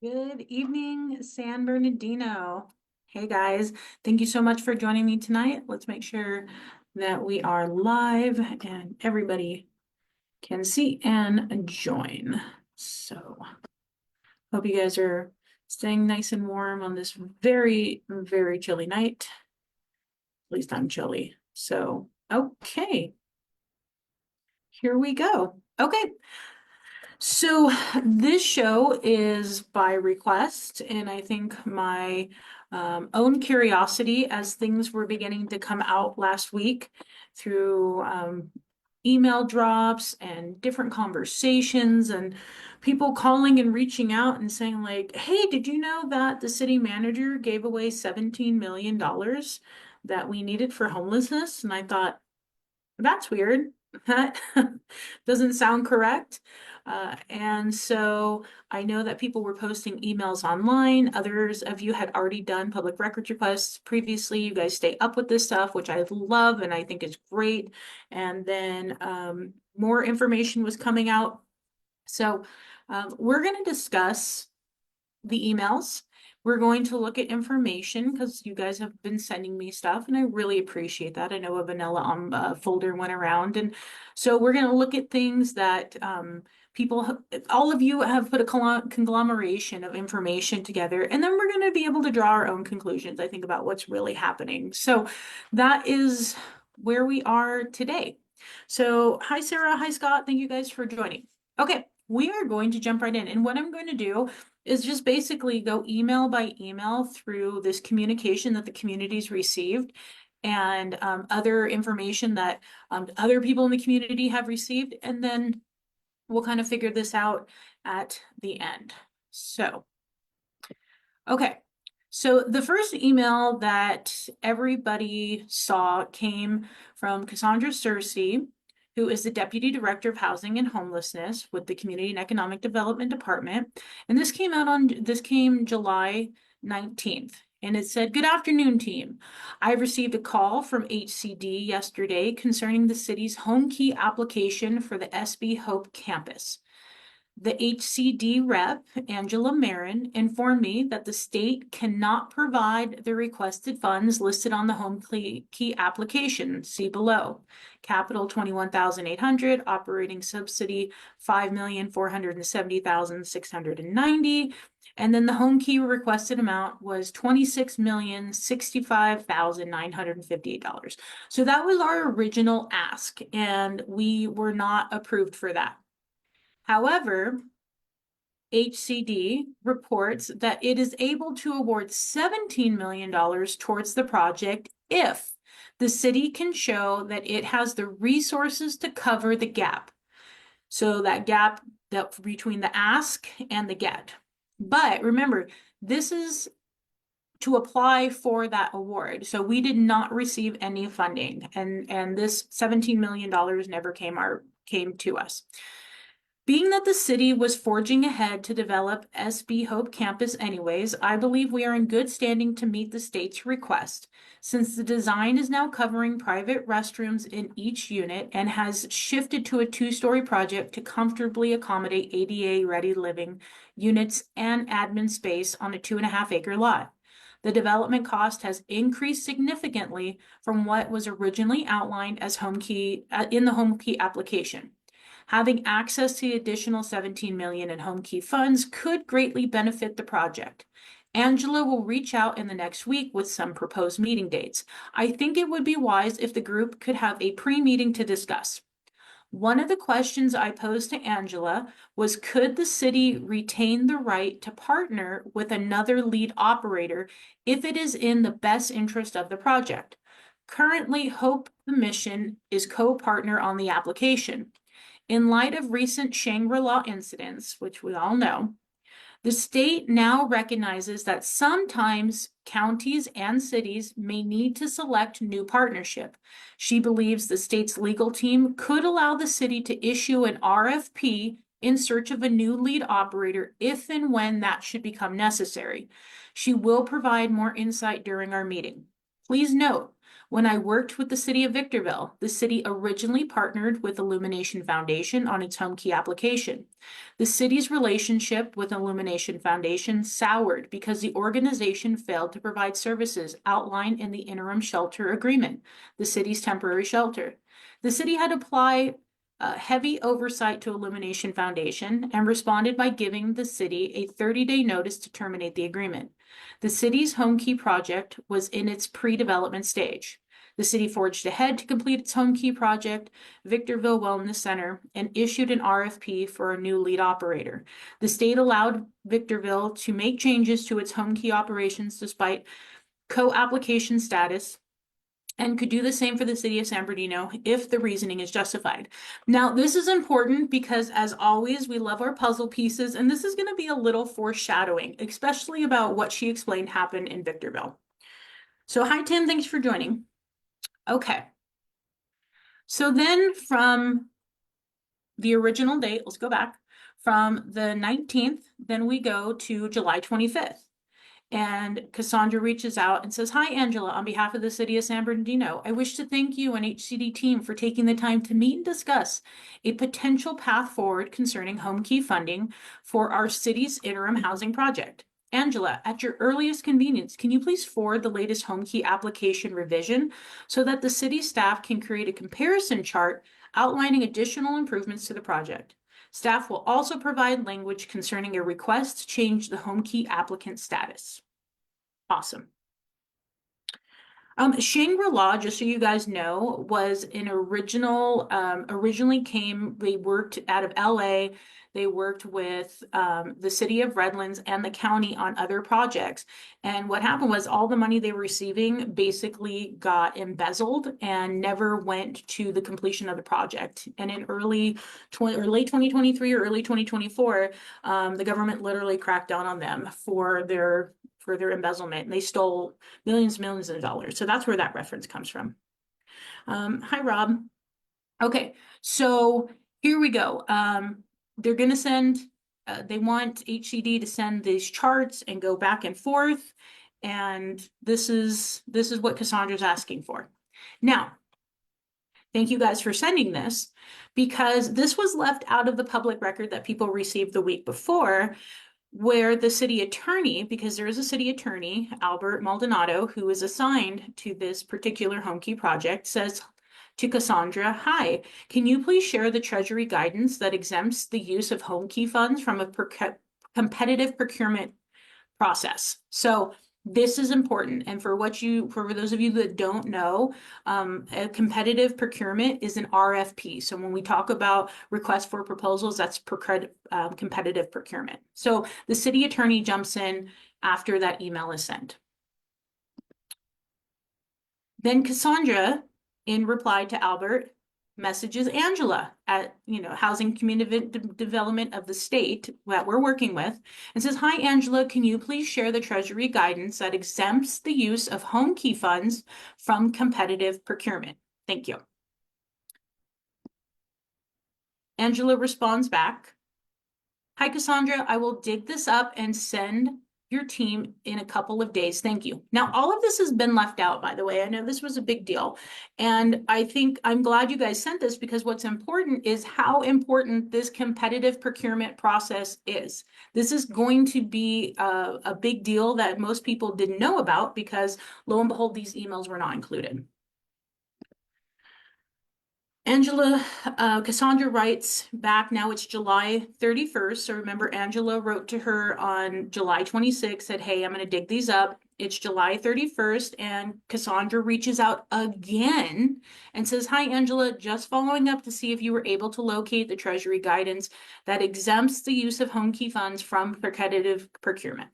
Good evening, San Bernardino. Hey guys, thank you so much for joining me tonight. Let's make sure that we are live and everybody can see and join. So, hope you guys are staying nice and warm on this very, very chilly night. At least I'm chilly. So, okay, here we go. Okay, so this show is by request, and I think my own curiosity as things were beginning to come out last week through email drops and different conversations and people calling and reaching out and saying like, hey, did you know that the city manager gave away $17 million that we needed for homelessness? And I thought, that's weird. That doesn't sound correct. And so I know that people were posting emails online. Others of you had already done public records requests previously. You guys stay up with this stuff, which I love and I think is great. And then more information was coming out. So we're going to discuss the emails. We're going to look at information because you guys have been sending me stuff and I really appreciate that. I know a vanilla folder went around. And so we're going to look at things that all of you have put a conglomeration of information together. And then we're going to be able to draw our own conclusions, I think, about what's really happening. So that is where we are today. So hi, Sarah. Hi, Scott. Thank you guys for joining. Okay, we are going to jump right in. And what I'm going to do is just basically go email by email through this communication that the community's received and other information that other people in the community have received. And then we'll kind of figure this out at the end. So, okay. So the first email that everybody saw came from Cassandra Cersei, who is the Deputy Director of Housing and Homelessness with the Community and Economic Development Department. And this came July 19th. And it said, good afternoon, team. I received a call from HCD yesterday concerning the city's Homekey application for the SB Hope campus. The HCD rep, Angela Marin, informed me that the state cannot provide the requested funds listed on the Homekey application. See below. Capital 21,800, operating subsidy 5,470,690, and then the Homekey requested amount was $26,065,958. So that was our original ask, and we were not approved for that. However, HCD reports that it is able to award $17 million towards the project if the city can show that it has the resources to cover the gap. So that gap between the ask and the get. But remember, this is to apply for that award. So we did not receive any funding, and this $17 million never came to us. Being that the city was forging ahead to develop SB Hope Campus anyways, I believe we are in good standing to meet the state's request, since the design is now covering private restrooms in each unit and has shifted to a two-story project to comfortably accommodate ADA-ready living units and admin space on a 2.5-acre lot. The development cost has increased significantly from what was originally outlined as Homekey in the Homekey application. Having access to the additional $17 million in Homekey funds could greatly benefit the project. Angela will reach out in the next week with some proposed meeting dates. I think it would be wise if the group could have a pre-meeting to discuss. One of the questions I posed to Angela was, could the city retain the right to partner with another lead operator if it is in the best interest of the project? Currently, Hope the Mission is co-partner on the application. In light of recent Shangri-La incidents, which we all know, the state now recognizes that sometimes counties and cities may need to select new partnership. She believes the state's legal team could allow the city to issue an RFP in search of a new lead operator if and when that should become necessary. She will provide more insight during our meeting. Please note, When I worked with the city of Victorville, the city originally partnered with Illumination Foundation on its Homekey application. The city's relationship with Illumination Foundation soured because the organization failed to provide services outlined in the interim shelter agreement, the city's temporary shelter. The city had applied heavy oversight to Illumination Foundation and responded by giving the city a 30-day notice to terminate the agreement. The city's Homekey project was in its pre-development stage. The city forged ahead to complete its Homekey project, Victorville Wellness Center, and issued an RFP for a new lead operator. The state allowed Victorville to make changes to its Homekey operations despite co-application status, and could do the same for the city of San Bernardino if the reasoning is justified. Now, this is important because, as always, we love our puzzle pieces, and this is going to be a little foreshadowing, especially about what she explained happened in Victorville. So, hi, Tim. Thanks for joining. Okay. So then from the original date, let's go back, from the 19th, then we go to July 25th. And Cassandra reaches out and says, "Hi, Angela, on behalf of the city of San Bernardino, I wish to thank you and HCD team for taking the time to meet and discuss a potential path forward concerning Homekey funding for our city's interim housing project. Angela, at your earliest convenience, can you please forward the latest Homekey application revision so that the city staff can create a comparison chart outlining additional improvements to the project? Staff will also provide language concerning a request to change the Homekey applicant status." Awesome. Shangri-La, just so you guys know, was an originally they worked out of LA. They worked with the city of Redlands and the county on other projects. And what happened was all the money they were receiving basically got embezzled and never went to the completion of the project. And in late 2023 or early 2024, the government literally cracked down on them for their embezzlement, and they stole millions of dollars. So that's where that reference comes from. Hi, Rob. Okay, so here we go. They're going to send, they want HCD to send these charts and go back and forth. And this is what Cassandra's asking for. Now, thank you guys for sending this, because this was left out of the public record that people received the week before, where the city attorney, because there is a city attorney, Albert Maldonado, who is assigned to this particular Homekey project, says to Cassandra, "Hi, can you please share the Treasury guidance that exempts the use of Homekey funds from a competitive procurement process?" So this is important. And for those of you that don't know, a competitive procurement is an RFP. So when we talk about request for proposals, that's competitive procurement. So the city attorney jumps in after that email is sent. Then Cassandra, in reply to Albert, messages Angela at Housing Community Development of the state that we're working with, and says, "Hi, Angela, can you please share the Treasury guidance that exempts the use of Homekey funds from competitive procurement? Thank you." Angela responds back, "Hi, Cassandra, I will dig this up and send your team in a couple of days. Thank you." Now, all of this has been left out, by the way. I know this was a big deal. And I'm glad you guys sent this, because what's important is how important this competitive procurement process is. This is going to be a big deal that most people didn't know about, because lo and behold, these emails were not included. Cassandra writes back, now it's July 31st. So remember, Angela wrote to her on July 26th, said, "Hey, I'm going to dig these up." It's July 31st, and Cassandra reaches out again and says, "Hi, Angela, just following up to see if you were able to locate the Treasury guidance that exempts the use of Homekey funds from competitive procurement."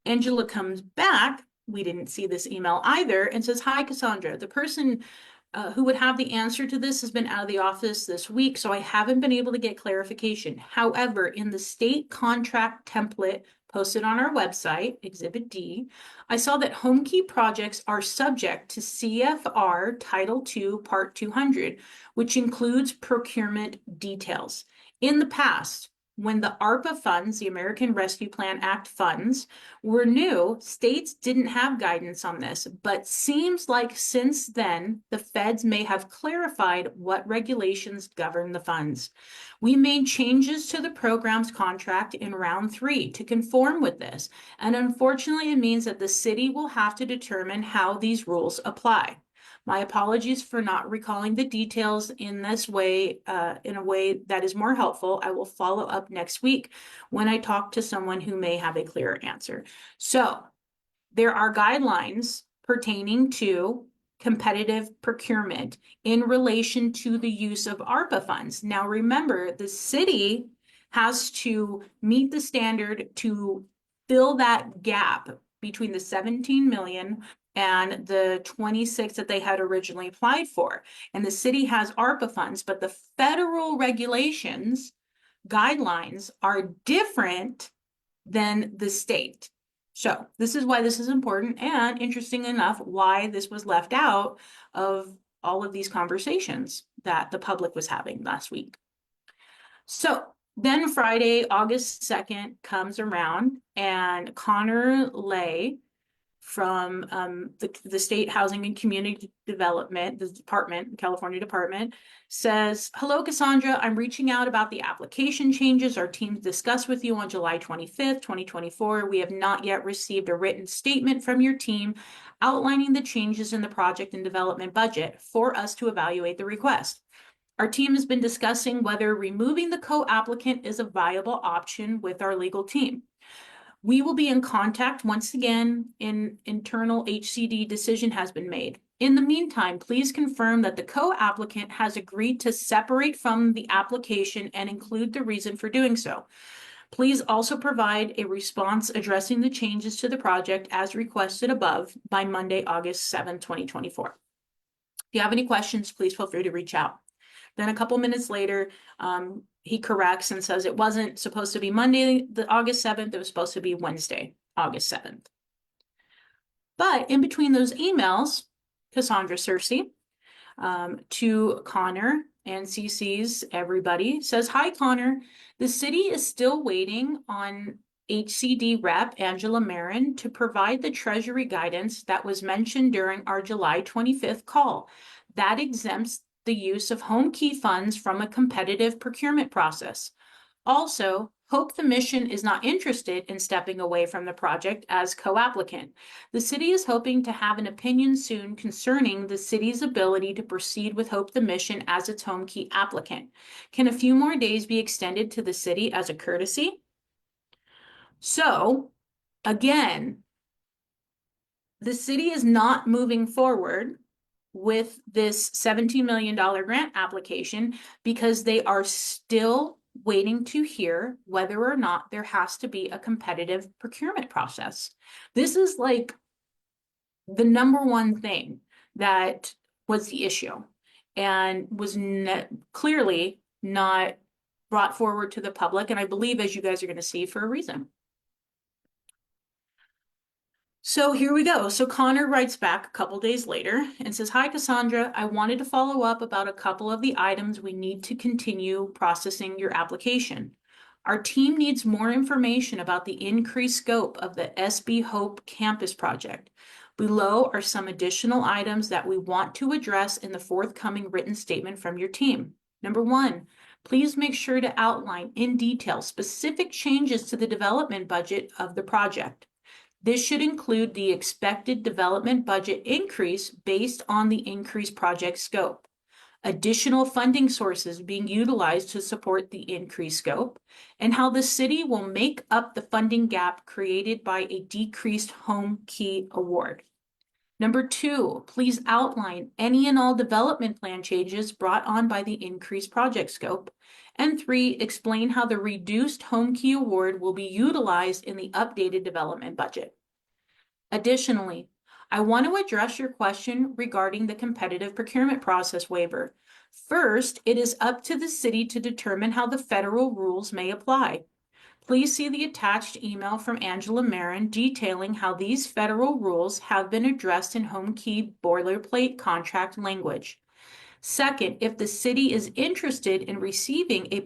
Angela comes back, we didn't see this email either, and says, "Hi, Cassandra, the person who would have the answer to this has been out of the office this week, so I haven't been able to get clarification. However, in the state contract template posted on our website, Exhibit D, I saw that Homekey projects are subject to CFR Title II, Part 200, which includes procurement details. In the past, when the ARPA funds, the American Rescue Plan Act funds, were new, states didn't have guidance on this, but seems like since then, the feds may have clarified what regulations govern the funds. We made changes to the program's contract in round 3 to conform with this, and unfortunately, it means that the city will have to determine how these rules apply. My apologies for not recalling the details in this way, in a way that is more helpful. I will follow up next week when I talk to someone who may have a clearer answer. So there are guidelines pertaining to competitive procurement in relation to the use of ARPA funds. Now, remember, the city has to meet the standard to fill that gap between the 17 million and the 26 that they had originally applied for. And the city has ARPA funds, but the federal regulations, guidelines are different than the state. So this is why this is important, and interesting enough, why this was left out of all of these conversations that the public was having last week. So then Friday, August 2nd comes around, and Connor Lay from the State Housing and Community Development, the department, California department, says, "Hello, Cassandra. I'm reaching out about the application changes our team discussed with you on July 25th, 2024. We have not yet received a written statement from your team outlining the changes in the project and development budget for us to evaluate the request. Our team has been discussing whether removing the co-applicant is a viable option with our legal team. We will be in contact once again an internal HCD decision has been made. In the meantime, please confirm that the co-applicant has agreed to separate from the application and include the reason for doing so. Please also provide a response addressing the changes to the project as requested above by Monday, August 7, 2024. If you have any questions, please feel free to reach out." Then a couple minutes later, he corrects and says it wasn't supposed to be Monday, the August 7th, it was supposed to be Wednesday, August 7th. But in between those emails, Cassandra Cersei to Connor and CC's everybody says, "Hi, Connor. The city is still waiting on HCD rep Angela Marin to provide the treasury guidance that was mentioned during our July 25th call. That exempts the use of Homekey funds from a competitive procurement process. Also, Hope the Mission is not interested in stepping away from the project as co-applicant. The city is hoping to have an opinion soon concerning the city's ability to proceed with Hope the Mission as its Homekey applicant. Can a few more days be extended to the city as a courtesy?" So, again, the city is not moving forward with this $17 million grant application because they are still waiting to hear whether or not there has to be a competitive procurement process. This is like the number one thing that was the issue and was clearly not brought forward to the public. And I believe, as you guys are going to see, for a reason. So here we go. So Connor writes back a couple days later and says, "Hi, Cassandra. I wanted to follow up about a couple of the items we need to continue processing your application. Our team needs more information about the increased scope of the SB Hope campus project. Below are some additional items that we want to address in the forthcoming written statement from your team. Number 1, please make sure to outline in detail specific changes to the development budget of the project. This should include the expected development budget increase based on the increased project scope, additional funding sources being utilized to support the increased scope, and how the city will make up the funding gap created by a decreased Homekey award. Number 2, please outline any and all development plan changes brought on by the increased project scope. And 3, explain how the reduced Homekey award will be utilized in the updated development budget. Additionally, I want to address your question regarding the competitive procurement process waiver. First, it is up to the city to determine how the federal rules may apply. Please see the attached email from Angela Marin detailing how these federal rules have been addressed in Homekey boilerplate contract language. Second, if the city is interested in receiving a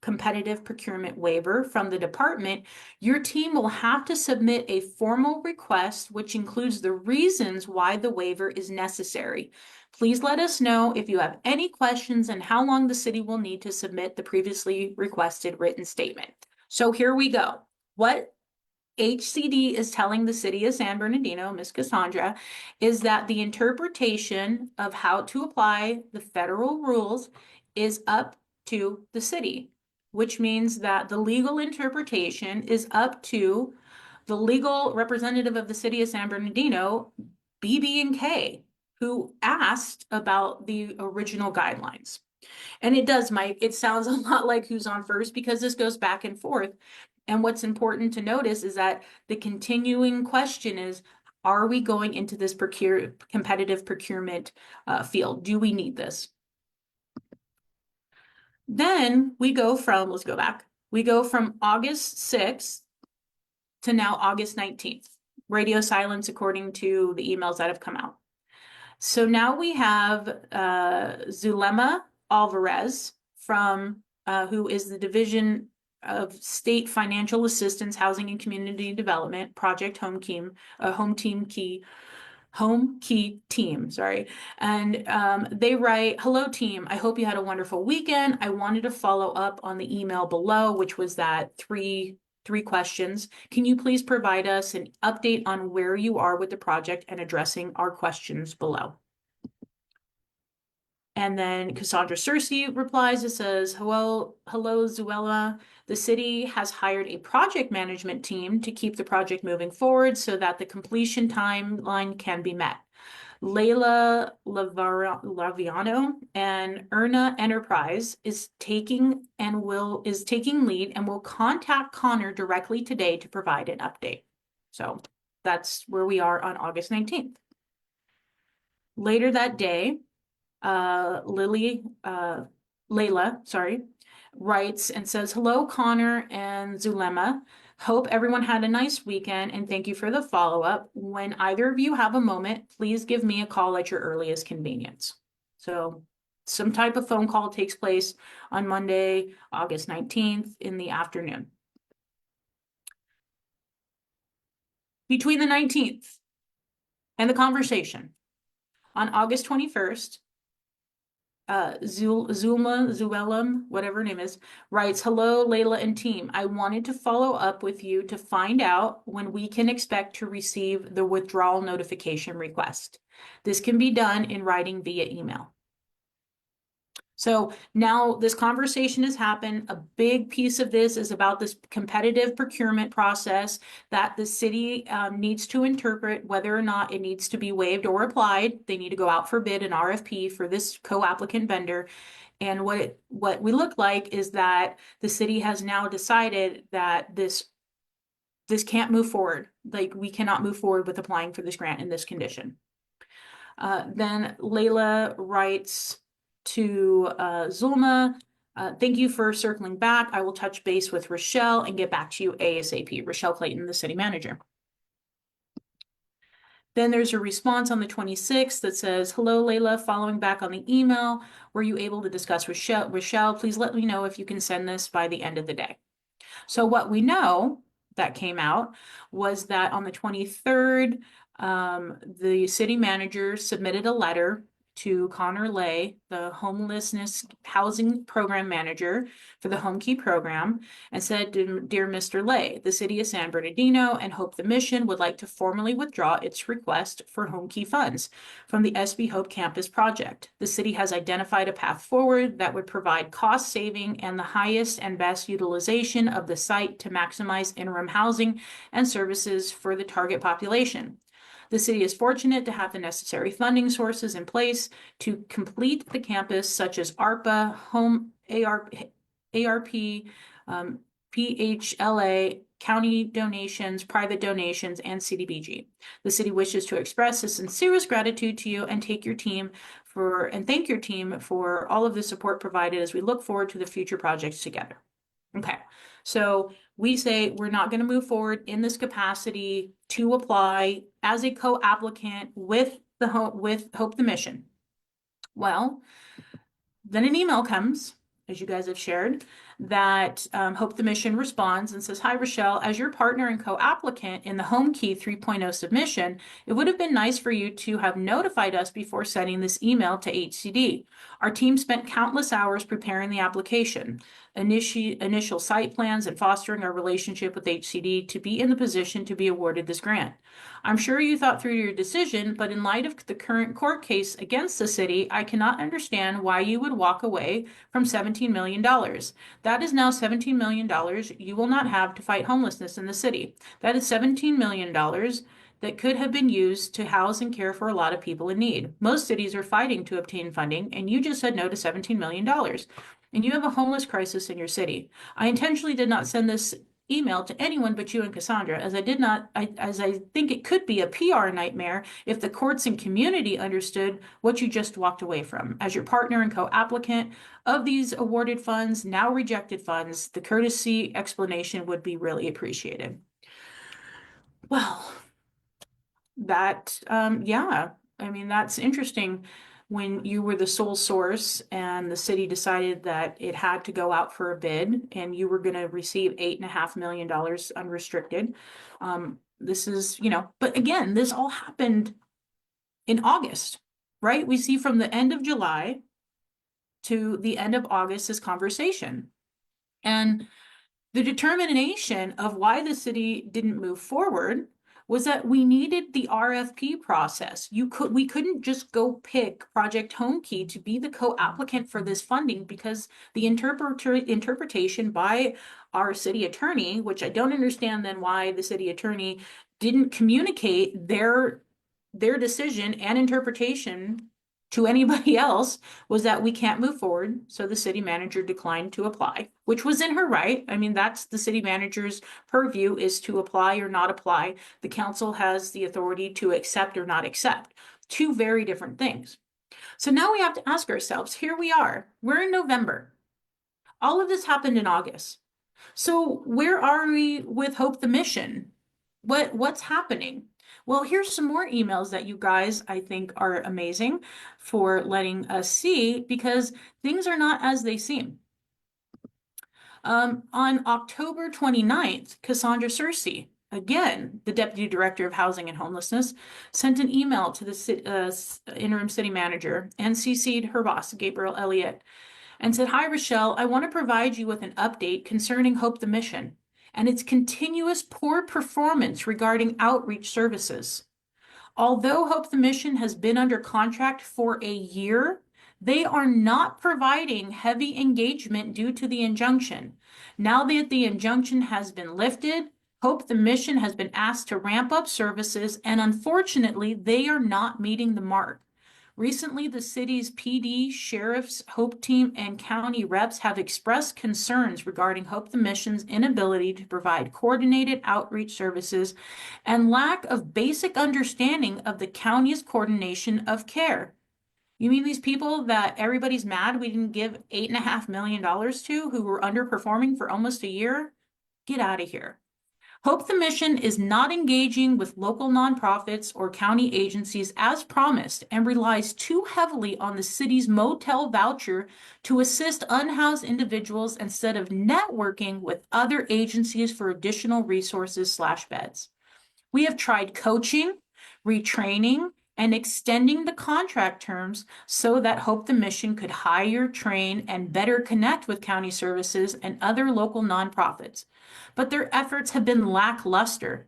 competitive procurement waiver from the department, your team will have to submit a formal request, which includes the reasons why the waiver is necessary. Please let us know if you have any questions and how long the city will need to submit the previously requested written statement. So here we go. What HCD is telling the city of San Bernardino, Ms. Cassandra, is that the interpretation of how to apply the federal rules is up to the city, which means that the legal interpretation is up to the legal representative of the city of San Bernardino, BB&K, who asked about the original guidelines. And it does, Mike, it sounds a lot like who's on first because this goes back and forth. And what's important to notice is that the continuing question is, are we going into this competitive procurement field? Do we need this? Then we go from, let's go back. We go from August 6th to now August 19th. Radio silence according to the emails that have come out. So now we have Zulema Alvarez from who is the Division of State Financial Assistance, Housing and Community Development, Project Homekey team, sorry. And they write, hello team, I hope you had a wonderful weekend. I wanted to follow up on the email below, which was that three questions. Can you please provide us an update on where you are with the project and addressing our questions below? And then Cassandra Cersei replies, it says, hello, Zuela. The city has hired a project management team to keep the project moving forward so that the completion timeline can be met. Layla Laviano and Erna Enterprise is taking lead and will contact Connor directly today to provide an update. So that's where we are on August 19th. Later that day, Layla, writes and says, hello, Connor and Zulema. Hope everyone had a nice weekend and thank you for the follow-up. When either of you have a moment, please give me a call at your earliest convenience. So some type of phone call takes place on Monday, August 19th in the afternoon. Between the 19th and the conversation, on August 21st, Zuelam, whatever her name is, writes, hello, Layla and team. I wanted to follow up with you to find out when we can expect to receive the withdrawal notification request. This can be done in writing via email. So now this conversation has happened. A big piece of this is about this competitive procurement process that the city needs to interpret whether or not it needs to be waived or applied. They need to go out for bid, an RFP for this co-applicant vendor. And what we look like is that the city has now decided that this can't move forward. Like we cannot move forward with applying for this grant in this condition. Then Layla writes to Zulma, thank you for circling back. I will touch base with Rochelle and get back to you ASAP. Rochelle Clayton, the city manager. Then there's a response on the 26th that says, hello, Layla, following back on the email. Were you able to discuss with Rochelle? Please let me know if you can send this by the end of the day. So what we know that came out was that on the 23rd, the city manager submitted a letter to Connor Lay, the homelessness housing program manager for the Homekey program, and said, dear Mr. Lay, the city of San Bernardino and Hope the Mission would like to formally withdraw its request for Homekey funds from the SB Hope Campus project. The city has identified a path forward that would provide cost saving and the highest and best utilization of the site to maximize interim housing and services for the target population. The city is fortunate to have the necessary funding sources in place to complete the campus, such as ARPA, Home ARP, PHLA, county donations, private donations, and CDBG. The city wishes to express its sincerest gratitude to you and thank your team for all of the support provided as we look forward to the future projects together. Okay, so we say we're not going to move forward in this capacity to apply as a co-applicant with Hope the Mission. Well, then an email comes, as you guys have shared, that Hope the Mission responds and says, "Hi, Rochelle, as your partner and co-applicant in the Homekey 3.0 submission, it would have been nice for you to have notified us before sending this email to HCD. Our team spent countless hours preparing the application, initial site plans, and fostering our relationship with HCD to be in the position to be awarded this grant. I'm sure you thought through your decision, but in light of the current court case against the city, I cannot understand why you would walk away from $17 million. That is now $17 million you will not have to fight homelessness in the city. That is $17 million that could have been used to house and care for a lot of people in need. Most cities are fighting to obtain funding, and you just said no to $17 million. And you have a homeless crisis in your city. I intentionally did not send this email to anyone but you and Cassandra, as I think it could be a PR nightmare if the courts and community understood what you just walked away from. As your partner and co-applicant of these awarded funds, now rejected funds, the courtesy explanation would be really appreciated." Well, yeah, I mean, that's interesting. When you were the sole source and the city decided that it had to go out for a bid and you were going to receive $8.5 million unrestricted. This is, but again, this all happened in August, right? We see from the end of July to the end of August this conversation. And the determination of why the city didn't move forward was that we needed the RFP process. We couldn't just go pick Project Homekey to be the co-applicant for this funding, because the interpretation by our city attorney, which I don't understand then why the city attorney didn't communicate their decision and interpretation to anybody else, was that we can't move forward. So the city manager declined to apply, which was in her right. I mean, that's the city manager's purview, is to apply or not apply. The council has the authority to accept or not accept. Two very different things. So now we have to ask ourselves, here we are, we're in November. All of this happened in August. So where are we with Hope the Mission? What's happening? Well, here's some more emails that you guys, I think, are amazing for letting us see, because things are not as they seem. On October 29th, Cassandra Searcy, again, the Deputy Director of Housing and Homelessness, sent an email to the interim city manager and CC'd her boss, Gabriel Elliott, and said, "Hi, Rochelle, I want to provide you with an update concerning Hope the Mission and its continuous poor performance regarding outreach services. Although Hope the Mission has been under contract for a year, they are not providing heavy engagement due to the injunction. Now that the injunction has been lifted, Hope the Mission has been asked to ramp up services, and unfortunately, they are not meeting the mark. Recently, the city's PD, sheriff's, Hope team, and county reps have expressed concerns regarding Hope the Mission's inability to provide coordinated outreach services and lack of basic understanding of the county's coordination of care." You mean these people that everybody's mad we didn't give $8.5 million to, who were underperforming for almost a year? Get out of here. Hope the Mission is not engaging with local nonprofits or county agencies as promised, and relies too heavily on the city's motel voucher to assist unhoused individuals instead of networking with other agencies for additional resources/beds. We have tried coaching, retraining, and extending the contract terms so that Hope the Mission could hire, train, and better connect with county services and other local nonprofits. But their efforts have been lackluster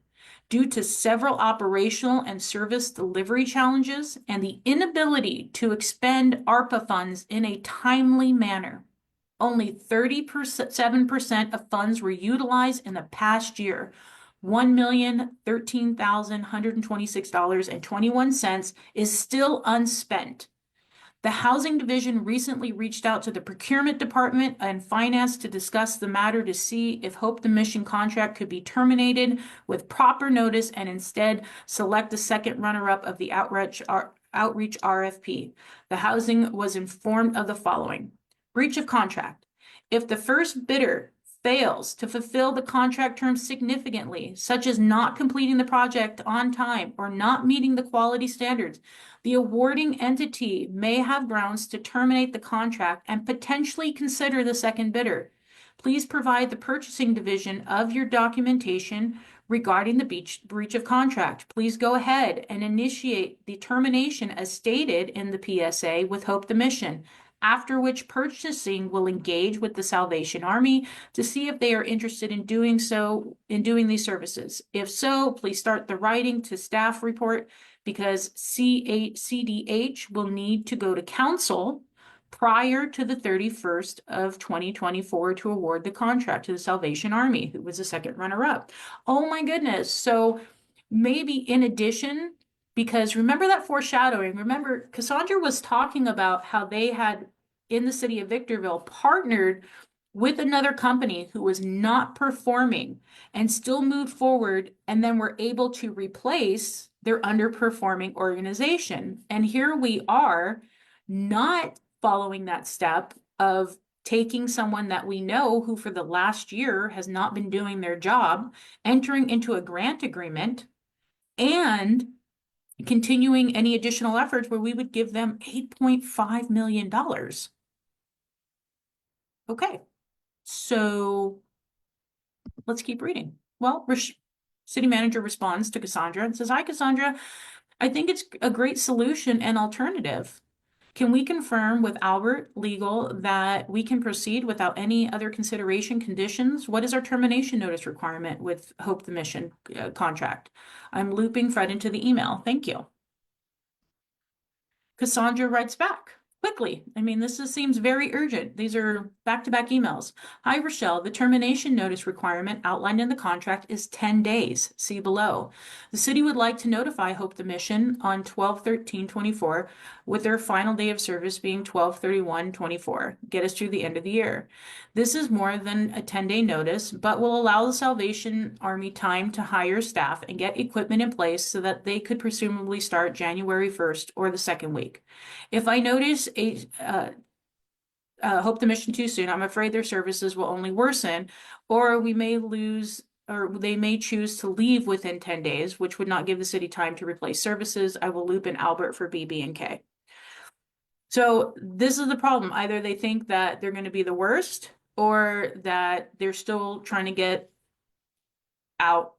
due to several operational and service delivery challenges and the inability to expend ARPA funds in a timely manner. Only 37% of funds were utilized in the past year. $1,013,126.21 is still unspent. The Housing Division recently reached out to the Procurement Department and Finance to discuss the matter to see if Hope the Mission contract could be terminated with proper notice and instead select the second runner-up of the outreach RFP. The Housing was informed of the following: breach of contract. If the first bidder fails to fulfill the contract terms significantly, such as not completing the project on time or not meeting the quality standards, the awarding entity may have grounds to terminate the contract and potentially consider the second bidder. Please provide the purchasing division of your documentation regarding the breach of contract. Please go ahead and initiate the termination as stated in the PSA with Hope the Mission, after which purchasing will engage with the Salvation Army to see if they are interested in doing these services. If so, please start the writing to staff report, because CDH will need to go to council prior to the 31st of 2024 to award the contract to the Salvation Army, who was the second runner-up. Oh my goodness. So maybe in addition, because remember that foreshadowing, remember Cassandra was talking about how they had in the city of Victorville partnered with another company who was not performing and still moved forward, and then were able to replace their underperforming organization. And here we are not following that step of taking someone that we know who for the last year has not been doing their job, entering into a grant agreement, and continuing any additional efforts where we would give them $8.5 million. Okay, so let's keep reading. Well, city manager responds to Cassandra and says, "Hi, Cassandra. I think it's a great solution and alternative. Can we confirm with Albert Legal that we can proceed without any other consideration conditions? What is our termination notice requirement with Hope the Mission contract? I'm looping Fred into the email. Thank you." Cassandra writes back quickly. I mean, seems very urgent. These are back-to-back emails. "Hi, Rochelle. The termination notice requirement outlined in the contract is 10 days. See below. The city would like to notify Hope the Mission on 12/13/24, with their final day of service being 12/31/24. Get us through the end of the year. This is more than a 10-day notice, but will allow the Salvation Army time to hire staff and get equipment in place so that they could presumably start January 1st or the second week. If I notice Hope the Mission too soon, I'm afraid their services will only worsen, or we may lose, or they may choose to leave within 10 days, which would not give the city time to replace services. I will loop in Albert for B, B, and K." So this is the problem. Either they think that they're going to be the worst, or that they're still trying to get out.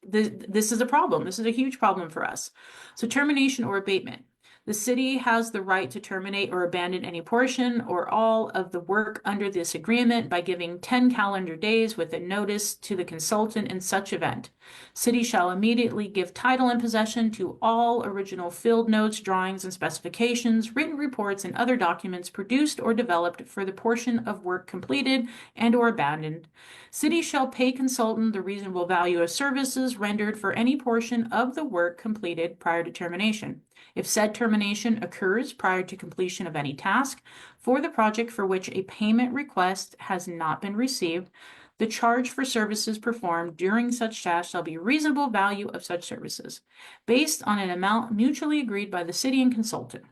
This is a problem. This is a huge problem for us. So termination or abatement. The city has the right to terminate or abandon any portion or all of the work under this agreement by giving 10 calendar days with a notice to the consultant in such event. City shall immediately give title and possession to all original field notes, drawings, and specifications, written reports, and other documents produced or developed for the portion of work completed and or abandoned. City shall pay consultant the reasonable value of services rendered for any portion of the work completed prior to termination. If said termination occurs prior to completion of any task for the project for which a payment request has not been received, the charge for services performed during such task shall be reasonable value of such services, based on an amount mutually agreed by the city and consultant.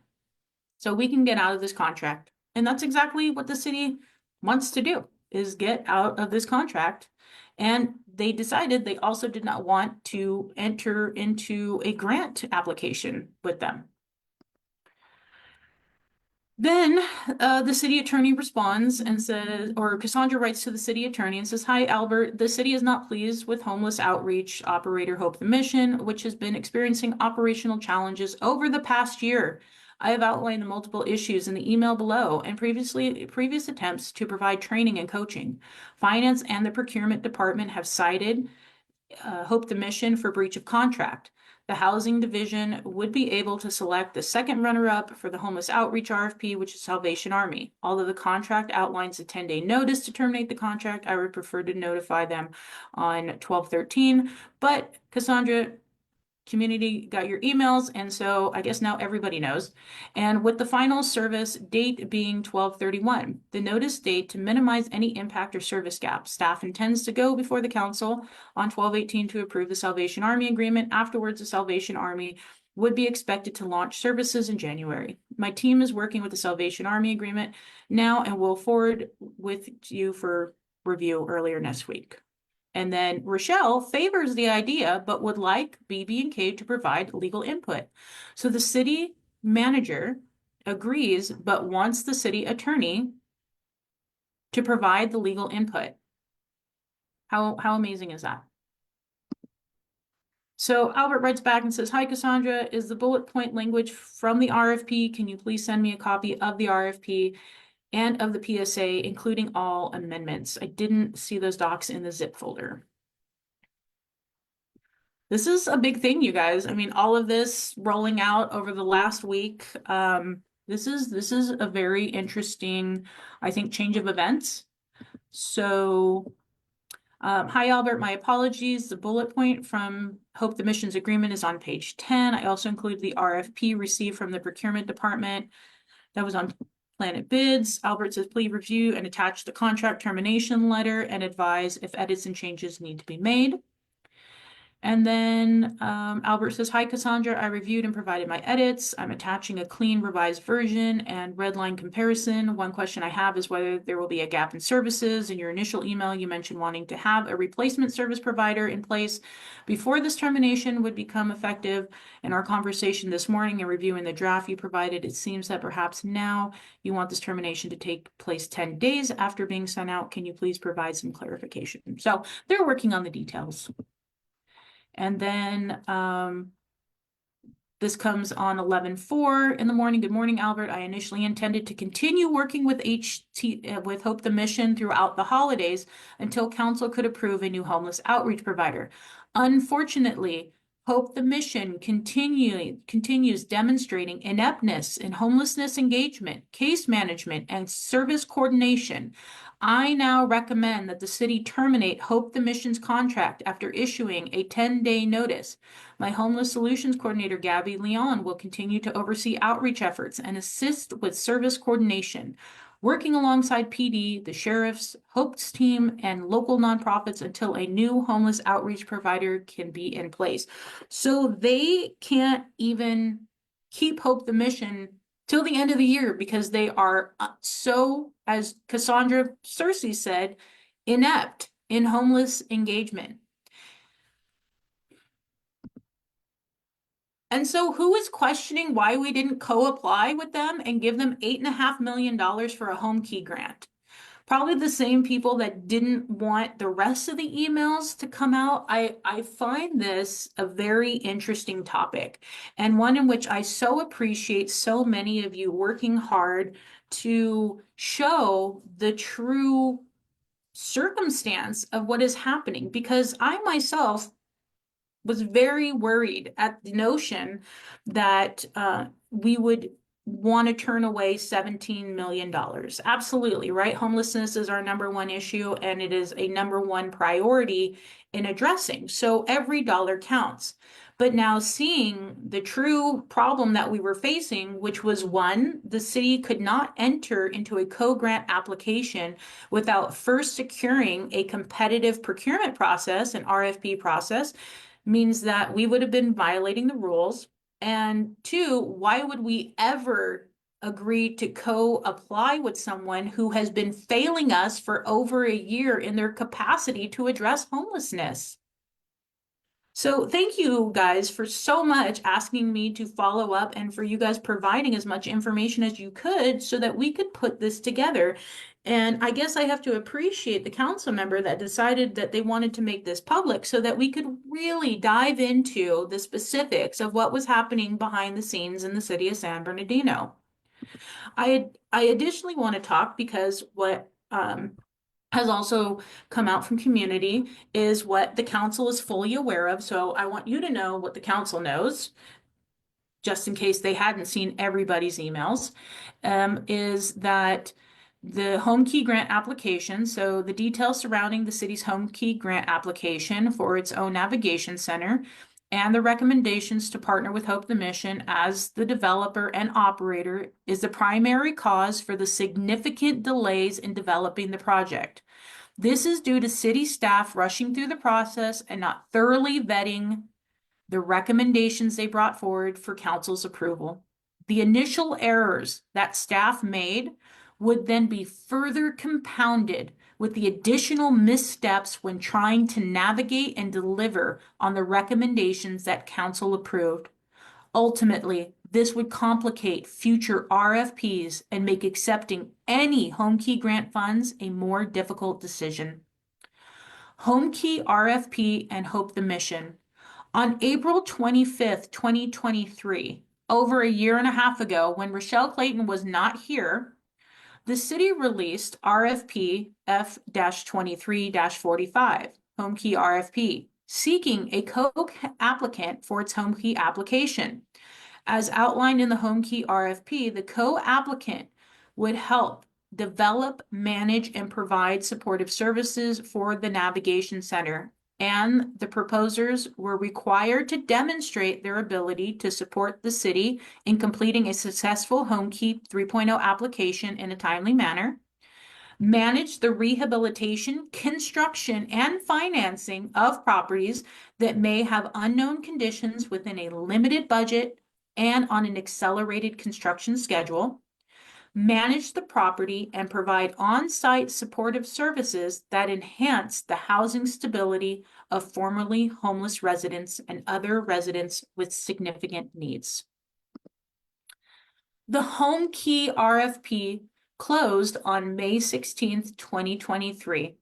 So we can get out of this contract. And that's exactly what the city wants to do, is get out of this contract. And they decided they also did not want to enter into a grant application with them. Then the city attorney responds and says, or Cassandra writes to the city attorney and says, "Hi, Albert. The city is not pleased with homeless outreach operator Hope the Mission, which has been experiencing operational challenges over the past year. I have outlined the multiple issues in the email below and previous attempts to provide training and coaching. Finance and the procurement department have cited Hope the Mission for breach of contract. The housing division would be able to select the second runner-up for the homeless outreach RFP, which is Salvation Army. Although the contract outlines a 10-day notice to terminate the contract, I would prefer to notify them on 12/13. But Cassandra, community got your emails, and so I guess now everybody knows. And with the final service date being 12/31, the notice date to minimize any impact or service gaps. Staff intends to go before the council on 12/18 to approve the Salvation Army agreement. Afterwards, the Salvation Army would be expected to launch services in January. My team is working with the Salvation Army agreement now and will forward with you for review earlier next week." And then Rochelle favors the idea, but would like BB and K to provide legal input. So the city manager agrees, but wants the city attorney to provide the legal input. How amazing is that? So Albert writes back and says, "Hi, Cassandra, is the bullet point language from the RFP? Can you please send me a copy of the RFP and of the PSA, including all amendments? I didn't see those docs in the zip folder." This is a big thing, you guys. I mean, all of this rolling out over the last week. This is a very interesting, I think, change of events. So, hi, Albert, my apologies. The bullet point from Hope the Missions Agreement is on page 10. I also included the RFP received from the procurement department that was on Planet Bids. Albert says, please review and attach the contract termination letter and advise if edits and changes need to be made. And then Albert says, hi, Cassandra. I reviewed and provided my edits. I'm attaching a clean revised version and red line comparison. One question I have is whether there will be a gap in services. In your initial email, you mentioned wanting to have a replacement service provider in place before this termination would become effective. In our conversation this morning and reviewing the draft you provided, it seems that perhaps now you want this termination to take place 10 days after being sent out. Can you please provide some clarification? So they're working on the details. And then this comes on 11/4 in the morning. Good morning, Albert. I initially intended to continue working with with Hope the Mission throughout the holidays until council could approve a new homeless outreach provider. Unfortunately, Hope the Mission continues demonstrating ineptness in homelessness engagement, case management, and service coordination. I now recommend that the city terminate Hope the Mission's contract after issuing a 10-day notice. My Homeless Solutions Coordinator, Gabby Leon, will continue to oversee outreach efforts and assist with service coordination, working alongside PD, the sheriff's, Hope's team, and local nonprofits until a new homeless outreach provider can be in place. So they can't even keep Hope the Mission till the end of the year because they are so, as Cassandra Cersei said, inept in homeless engagement. And so who is questioning why we didn't co-apply with them and give them $8.5 million for a Homekey grant? Probably the same people that didn't want the rest of the emails to come out. I find this a very interesting topic and one in which I so appreciate so many of you working hard to show the true circumstance of what is happening, because I myself was very worried at the notion that we would want to turn away $17 million. Absolutely, right? Homelessness is our #1 issue, and it is a #1 priority in addressing. So every dollar counts. But now seeing the true problem that we were facing, which was one, the city could not enter into a co-grant application without first securing a competitive procurement process, an RFP process, means that we would have been violating the rules. And two, why would we ever agree to co-apply with someone who has been failing us for over a year in their capacity to address homelessness? So thank you guys for so much asking me to follow up and for you guys providing as much information as you could so that we could put this together. And I guess I have to appreciate the council member that decided that they wanted to make this public so that we could really dive into the specifics of what was happening behind the scenes in the city of San Bernardino. I additionally want to talk because what has also come out from community is what the council is fully aware of. So I want you to know what the council knows, just in case they hadn't seen everybody's emails, is that the Homekey grant application, so the details surrounding the city's Homekey grant application for its own navigation center, and the recommendations to partner with Hope the Mission as the developer and operator is the primary cause for the significant delays in developing the project. This is due to city staff rushing through the process and not thoroughly vetting the recommendations they brought forward for council's approval. The initial errors that staff made would then be further compounded with the additional missteps when trying to navigate and deliver on the recommendations that council approved. Ultimately, This would complicate future RFPs and make accepting any Homekey grant funds a more difficult decision. Homekey RFP and Hope the Mission. On April 25th, 2023, over a year and a half ago, when Rochelle Clayton was not here, the city released RFP F-23-45, Homekey RFP, seeking a co-applicant for its Homekey application. As outlined in the Homekey RFP, the co-applicant would help develop, manage, and provide supportive services for the navigation center, and the proposers were required to demonstrate their ability to support the city in completing a successful Homekey 3.0 application in a timely manner, manage the rehabilitation, construction, and financing of properties that may have unknown conditions within a limited budget and on an accelerated construction schedule, manage the property and provide on-site supportive services that enhance the housing stability of formerly homeless residents and other residents with significant needs. The Homekey RFP closed on May 16th, 2023,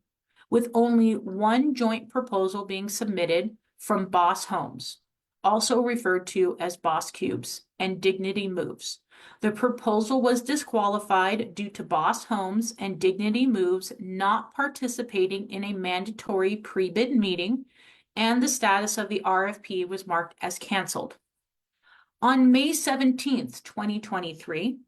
with only one joint proposal being submitted from Boss Homes, also referred to as Boss Cubes, and Dignity Moves. The proposal was disqualified due to Boss Homes and Dignity Moves not participating in a mandatory pre-bid meeting, and the status of the RFP was marked as canceled. On May 17th, 2023,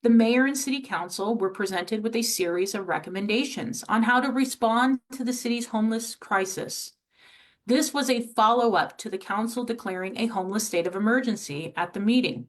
the mayor and city council were presented with a series of recommendations on how to respond to the city's homeless crisis. This was a follow-up to the council declaring a homeless state of emergency at the meeting.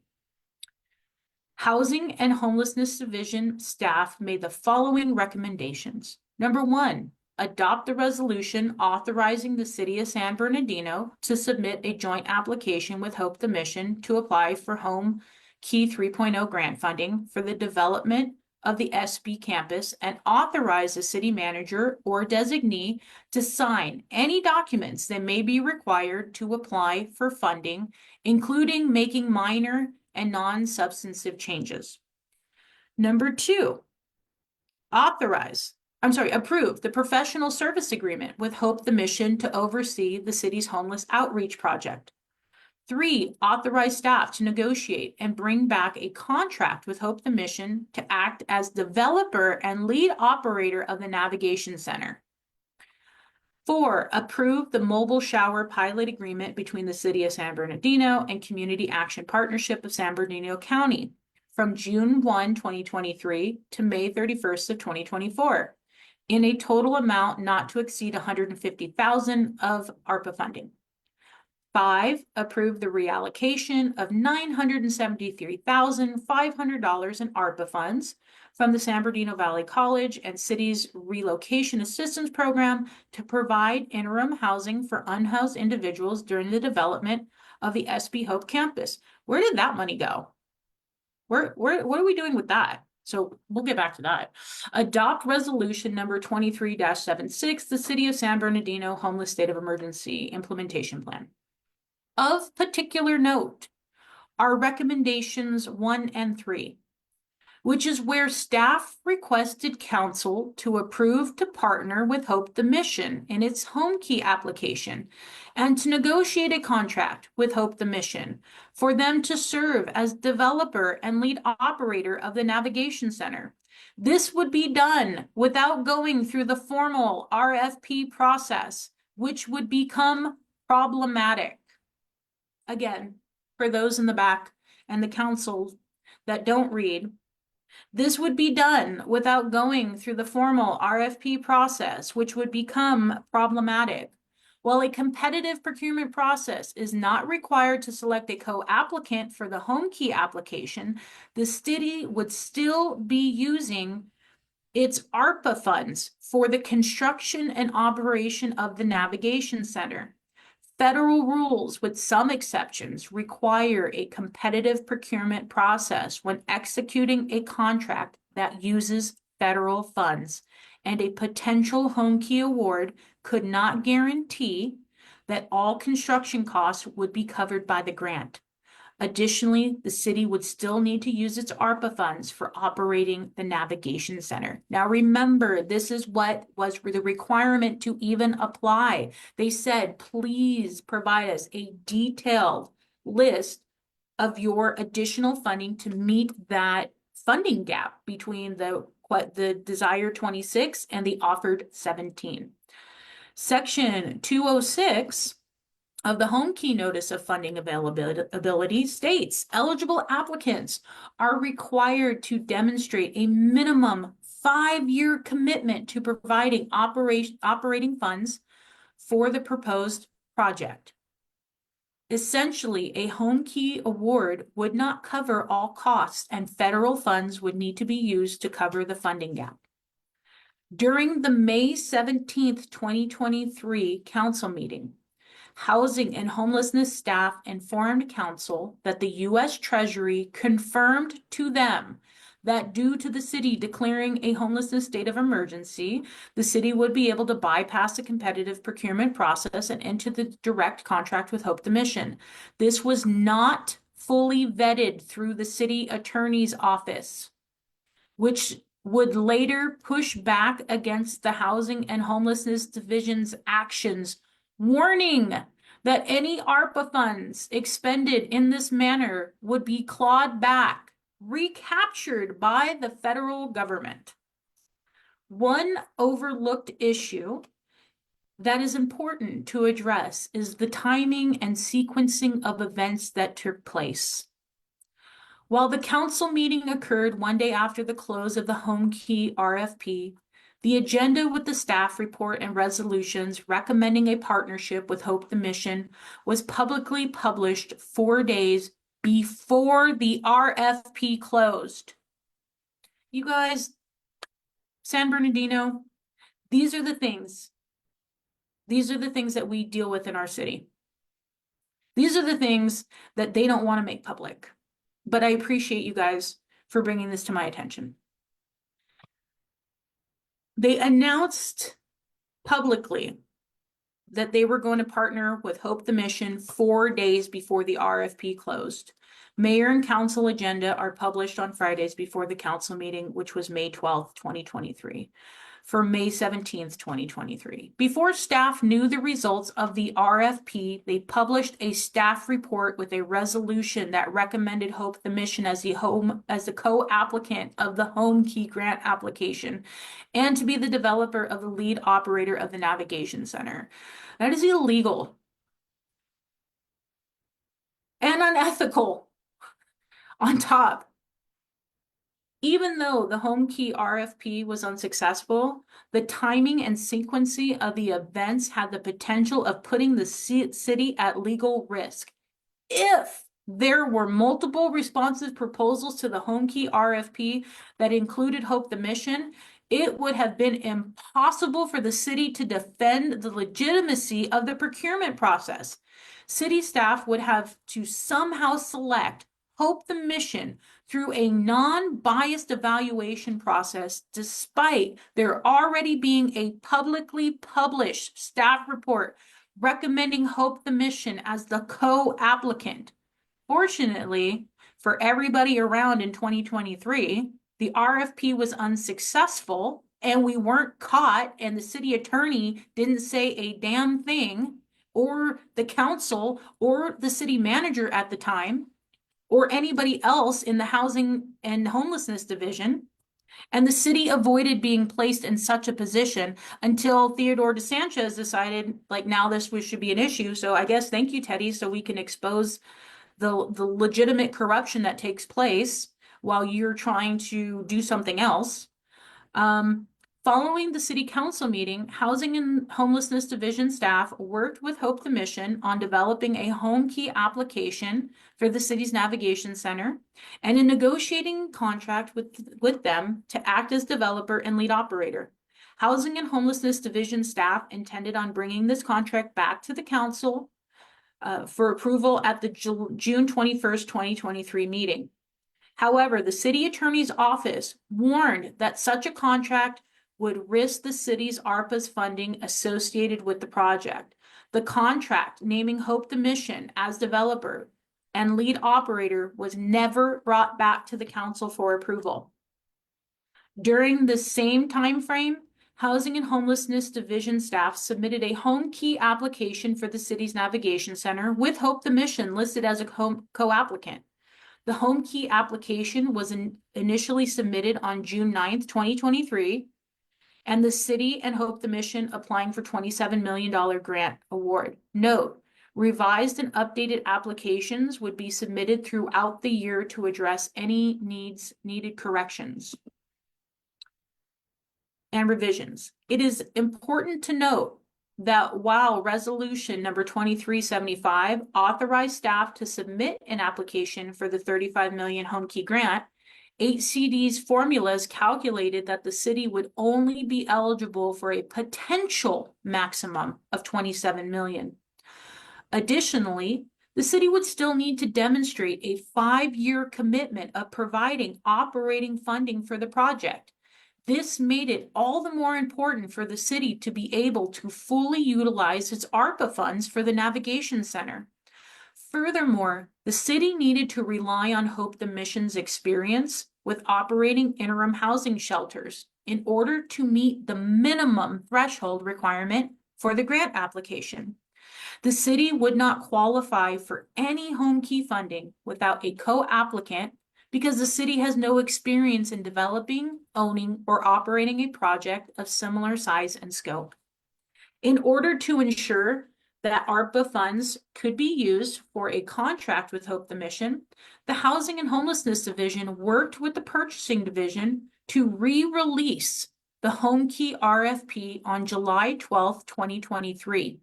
Housing and Homelessness Division staff made the following recommendations. Number one, adopt the resolution authorizing the city of San Bernardino to submit a joint application with Hope the Mission to apply for Homekey 3.0 grant funding for the development of the SB campus, and authorize the city manager or designee to sign any documents that may be required to apply for funding, including making minor and non-substantive changes. Number two, approve the professional service agreement with Hope the Mission to oversee the city's homeless outreach project. 3, authorize staff to negotiate and bring back a contract with Hope the Mission to act as developer and lead operator of the navigation center. 4, approve the mobile shower pilot agreement between the City of San Bernardino and Community Action Partnership of San Bernardino County from June 1, 2023 to May 31st of 2024 in a total amount not to exceed $150,000 of ARPA funding. 5, approve the reallocation of $973,500 in ARPA funds from the San Bernardino Valley College and City's Relocation Assistance Program to provide interim housing for unhoused individuals during the development of the SB Hope campus. Where did that money go? What are we doing with that? So we'll get back to that. Adopt resolution number 23-76, the City of San Bernardino Homeless State of Emergency Implementation Plan. Of particular note are recommendations 1 and 3, which is where staff requested council to approve to partner with Hope the Mission in its Homekey application and to negotiate a contract with Hope the Mission for them to serve as developer and lead operator of the navigation center. This would be done without going through the formal RFP process, which would become problematic. Again, for those in the back and the council that don't read, this would be done without going through the formal RFP process, which would become problematic. While a competitive procurement process is not required to select a co-applicant for the Homekey application, the city would still be using its ARPA funds for the construction and operation of the navigation center. Federal rules, with some exceptions, require a competitive procurement process when executing a contract that uses federal funds, and a potential Homekey award could not guarantee that all construction costs would be covered by the grant. Additionally, the city would still need to use its ARPA funds for operating the navigation center. Now remember, this is what was the requirement to even apply. They said, please provide us a detailed list of your additional funding to meet that funding gap between the desired 26 and the offered 17. Section 206 of the Homekey Notice of Funding Availability states eligible applicants are required to demonstrate a minimum 5-year commitment to providing operating funds for the proposed project. Essentially, a Homekey award would not cover all costs, and federal funds would need to be used to cover the funding gap. During the May 17th, 2023 council meeting, Housing and Homelessness staff informed council that the U.S. Treasury confirmed to them that due to the city declaring a homelessness state of emergency, the city would be able to bypass the competitive procurement process and enter the direct contract with Hope the Mission. This was not fully vetted through the city attorney's office, which would later push back against the Housing and Homelessness Division's actions, warning that any ARPA funds expended in this manner would be clawed back, recaptured by the federal government. One overlooked issue that is important to address is the timing and sequencing of events that took place. While the council meeting occurred one day after the close of the Homekey RFP, the agenda with the staff report and resolutions recommending a partnership with Hope the Mission was publicly published 4 days before the RFP closed. You guys, San Bernardino, these are the things that we deal with in our city. These are the things that they don't want to make public. But I appreciate you guys for bringing this to my attention. They announced publicly that they were going to partner with Hope the Mission 4 days before the RFP closed. Mayor and council agenda are published on Fridays before the council meeting, which was May 12th, 2023. For May 17th, 2023. Before staff knew the results of the RFP, they published a staff report with a resolution that recommended Hope the Mission as the co-applicant of the Homekey grant application and to be the developer of the lead operator of the navigation center. That is illegal and unethical on top. Even though the Homekey RFP was unsuccessful, the timing and sequencing of the events had the potential of putting the city at legal risk. If there were multiple responsive proposals to the Homekey RFP that included Hope the Mission, it would have been impossible for the city to defend the legitimacy of the procurement process. City staff would have to somehow select Hope the Mission through a non-biased evaluation process, despite there already being a publicly published staff report recommending Hope the Mission as the co-applicant. Fortunately, for everybody around in 2023, the RFP was unsuccessful and we weren't caught, and the city attorney didn't say a damn thing, or the council or the city manager at the time, or anybody else in the Housing and Homelessness Division. And the city avoided being placed in such a position until Theodore DeSanchez decided, like, now this should be an issue. So I guess thank you, Teddy, so we can expose the legitimate corruption that takes place while you're trying to do something else. Following the city council meeting, Housing and Homelessness Division staff worked with Hope the Mission on developing a Homekey application for the city's navigation center and in negotiating contract with them to act as developer and lead operator. Housing and Homelessness Division staff intended on bringing this contract back to the council for approval at the June 21st, 2023 meeting. However, the city attorney's office warned that such a contract would risk the city's ARPA's funding associated with the project. The contract naming Hope the Mission as developer and lead operator was never brought back to the council for approval. During the same time frame, Housing and Homelessness Division staff submitted a Homekey application for the city's navigation center with Hope the Mission listed as a co-applicant. The Homekey application was initially submitted on June 9th, 2023, and the city and Hope the Mission applying for $27 million grant award. Note, revised and updated applications would be submitted throughout the year to address any needed corrections and revisions. It is important to note that while resolution number 2375 authorized staff to submit an application for the 35 million Homekey grant, HCD's formulas calculated that the city would only be eligible for a potential maximum of 27 million. Additionally, the city would still need to demonstrate a 5-year commitment of providing operating funding for the project. This made it all the more important for the city to be able to fully utilize its ARPA funds for the navigation center. Furthermore, the city needed to rely on Hope the Mission's experience with operating interim housing shelters in order to meet the minimum threshold requirement for the grant application. The city would not qualify for any Homekey funding without a co-applicant because the city has no experience in developing, owning, or operating a project of similar size and scope. In order to ensure that ARPA funds could be used for a contract with Hope the Mission, the Housing and Homelessness Division worked with the Purchasing Division to re-release the Homekey RFP on July 12, 2023.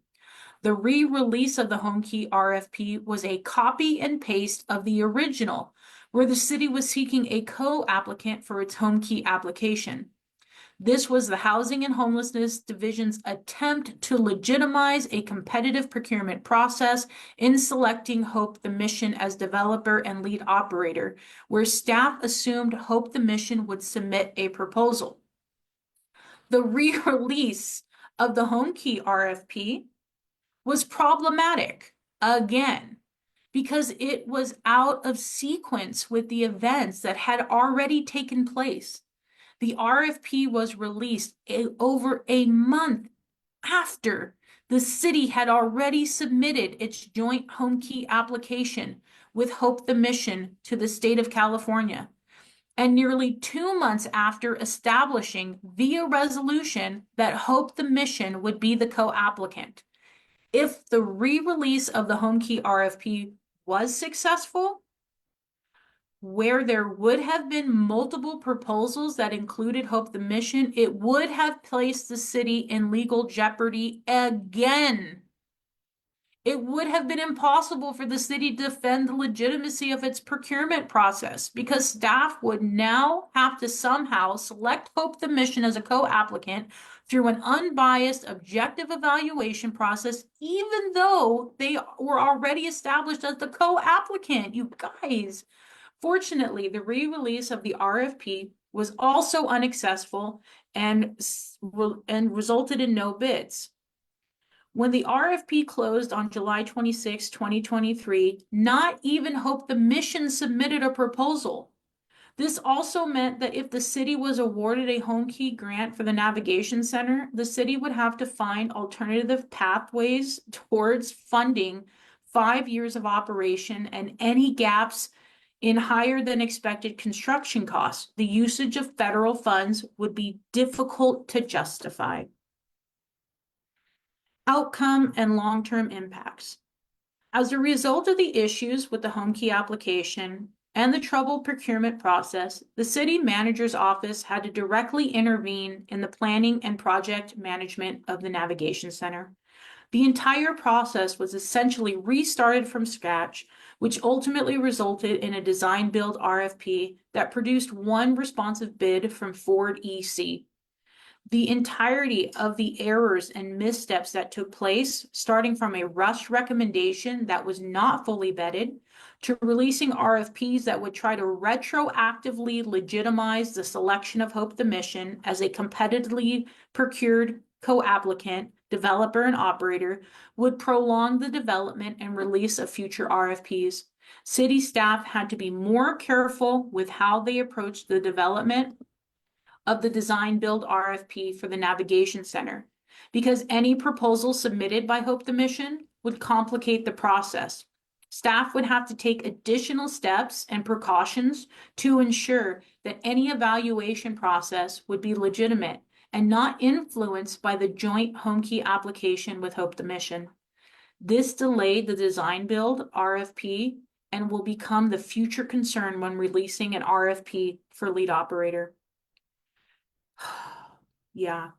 The re-release of the Homekey RFP was a copy and paste of the original, where the city was seeking a co-applicant for its Homekey application. This was the Housing and Homelessness Division's attempt to legitimize a competitive procurement process in selecting Hope the Mission as developer and lead operator, where staff assumed Hope the Mission would submit a proposal. The re-release of the Homekey RFP was problematic, again, because it was out of sequence with the events that had already taken place. The RFP was released over a month after the city had already submitted its joint Homekey application with Hope the Mission to the state of California, and nearly 2 months after establishing via resolution that Hope the Mission would be the co-applicant. If the re-release of the Homekey RFP was successful, where there would have been multiple proposals that included Hope the Mission, it would have placed the city in legal jeopardy again. It would have been impossible for the city to defend the legitimacy of its procurement process because staff would now have to somehow select Hope the Mission as a co-applicant through an unbiased, objective evaluation process, even though they were already established as the co-applicant, you guys. Fortunately, the re-release of the RFP was also unsuccessful and resulted in no bids. When the RFP closed on July 26, 2023, not even Hope the Mission submitted a proposal. This also meant that if the city was awarded a Homekey grant for the navigation center, the city would have to find alternative pathways towards funding 5 years of operation and any gaps in higher than expected construction costs. The usage of federal funds would be difficult to justify. Outcome and long-term impacts. As a result of the issues with the Homekey application and the troubled procurement process, the city manager's office had to directly intervene in the planning and project management of the navigation center. The entire process was essentially restarted from scratch, which ultimately resulted in a design-build RFP that produced one responsive bid from Ford EC. The entirety of the errors and missteps that took place, starting from a rushed recommendation that was not fully vetted, to releasing RFPs that would try to retroactively legitimize the selection of Hope the Mission as a competitively procured co-applicant, developer, and operator would prolong the development and release of future RFPs. City staff had to be more careful with how they approached the development of the design build RFP for the navigation center, because any proposal submitted by Hope the Mission would complicate the process. Staff would have to take additional steps and precautions to ensure that any evaluation process would be legitimate and not influenced by the joint Homekey application with Hope the Mission. This delayed the design build RFP and will become the future concern when releasing an RFP for lead operator. Yeah.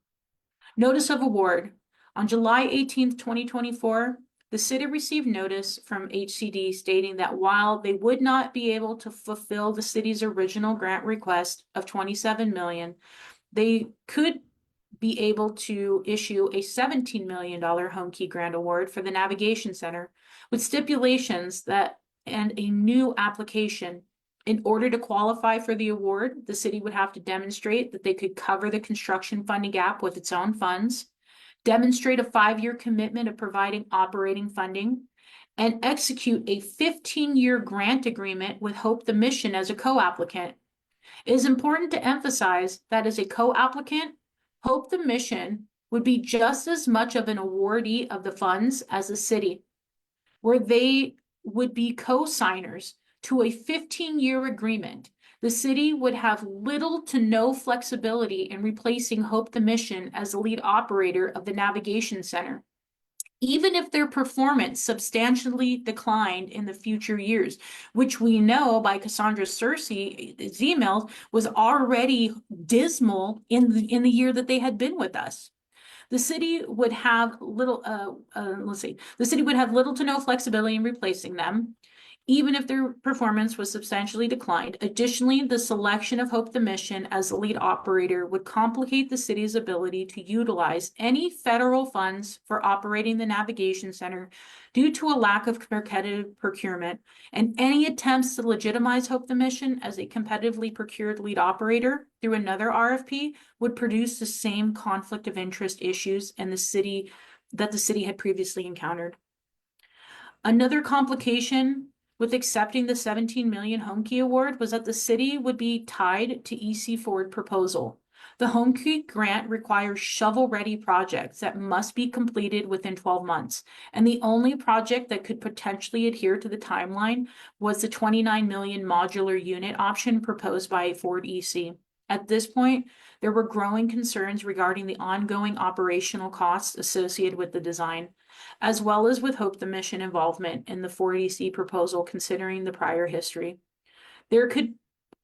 Notice of award. On July 18th, 2024, the city received notice from HCD stating that while they would not be able to fulfill the city's original grant request of $27 million, they could be able to issue a $17 million Homekey grant award for the navigation center with stipulations that and a new application. In order to qualify for the award, the city would have to demonstrate that they could cover the construction funding gap with its own funds, demonstrate a 5-year commitment of providing operating funding, and execute a 15-year grant agreement with Hope the Mission as a co-applicant. It is important to emphasize that as a co-applicant, Hope the Mission would be just as much of an awardee of the funds as the city, where they would be co-signers to a 15-year agreement. The city would have little to no flexibility in replacing Hope the Mission as the lead operator of the navigation center, even if their performance substantially declined in the future years, which we know by Cassandra Cersei's emails was already dismal in the year that they had been with us. The city would have little, the city would have little to no flexibility in replacing them, even if their performance was substantially declined. Additionally, the selection of Hope the Mission as the lead operator would complicate the city's ability to utilize any federal funds for operating the navigation center due to a lack of competitive procurement, and any attempts to legitimize Hope the Mission as a competitively procured lead operator through another RFP would produce the same conflict of interest issues in the city that the city had previously encountered. Another complication with accepting the 17 million Homekey award was that the city would be tied to EC Ford proposal. The Homekey grant requires shovel-ready projects that must be completed within 12 months, and the only project that could potentially adhere to the timeline was the 29 million modular unit option proposed by Ford EC. At this point, there were growing concerns regarding the ongoing operational costs associated with the design, as well as with Hope the Mission involvement in the Ford EC proposal, considering the prior history. There could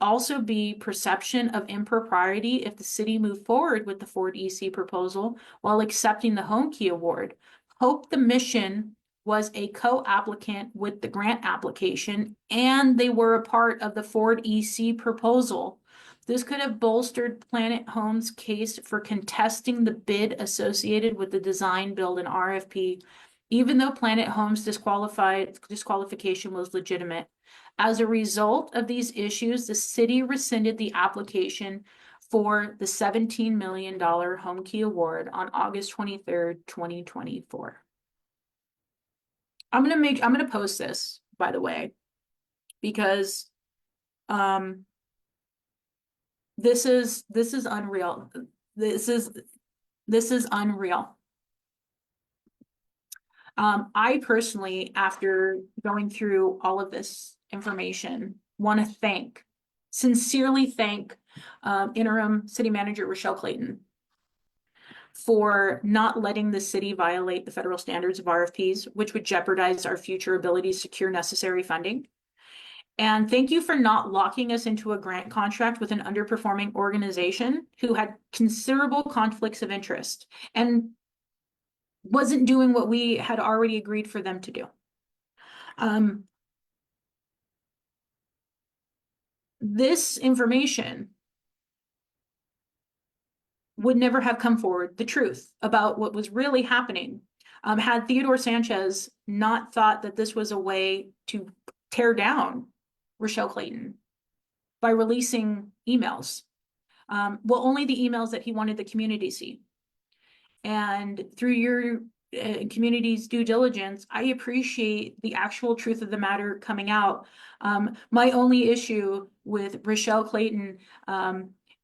also be perception of impropriety if the city moved forward with the Ford EC proposal while accepting the Homekey award. Hope the Mission was a co-applicant with the grant application, and they were a part of the Ford EC proposal. This could have bolstered Planet Home's case for contesting the bid associated with the design, build, and RFP, even though Planet Home's disqualification was legitimate. As a result of these issues, the city rescinded the application for the $17 million Homekey award on August 23rd, 2024. I'm gonna post this, by the way, because this is unreal. This is unreal. I personally, after going through all of this information, want to sincerely thank interim city manager Rochelle Clayton for not letting the city violate the federal standards of RFPs, which would jeopardize our future ability to secure necessary funding. And thank you for not locking us into a grant contract with an underperforming organization who had considerable conflicts of interest and wasn't doing what we had already agreed for them to do. This information would never have come forward, the truth about what was really happening, had Theodore Sanchez not thought that this was a way to tear down Rochelle Clayton by releasing emails. Well, only the emails that he wanted the community to see. And through your community's due diligence, I appreciate the actual truth of the matter coming out. My only issue with Rochelle Clayton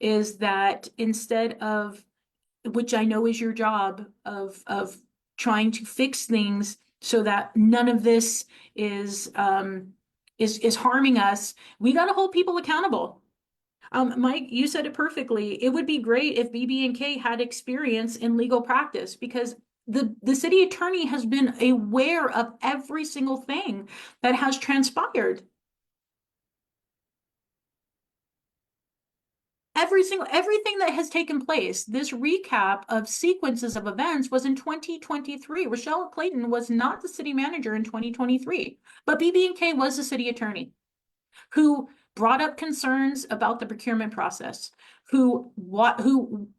is that instead of, which I know is your job, of trying to fix things so that none of this is harming us, we got to hold people accountable. Mike, you said it perfectly. It would be great if BB&K had experience in legal practice, because the city attorney has been aware of every single thing that has transpired. Everything that has taken place. This recap of sequences of events was in 2023. Rochelle Clayton was not the city manager in 2023, but BB&K was the city attorney who brought up concerns about the procurement process, who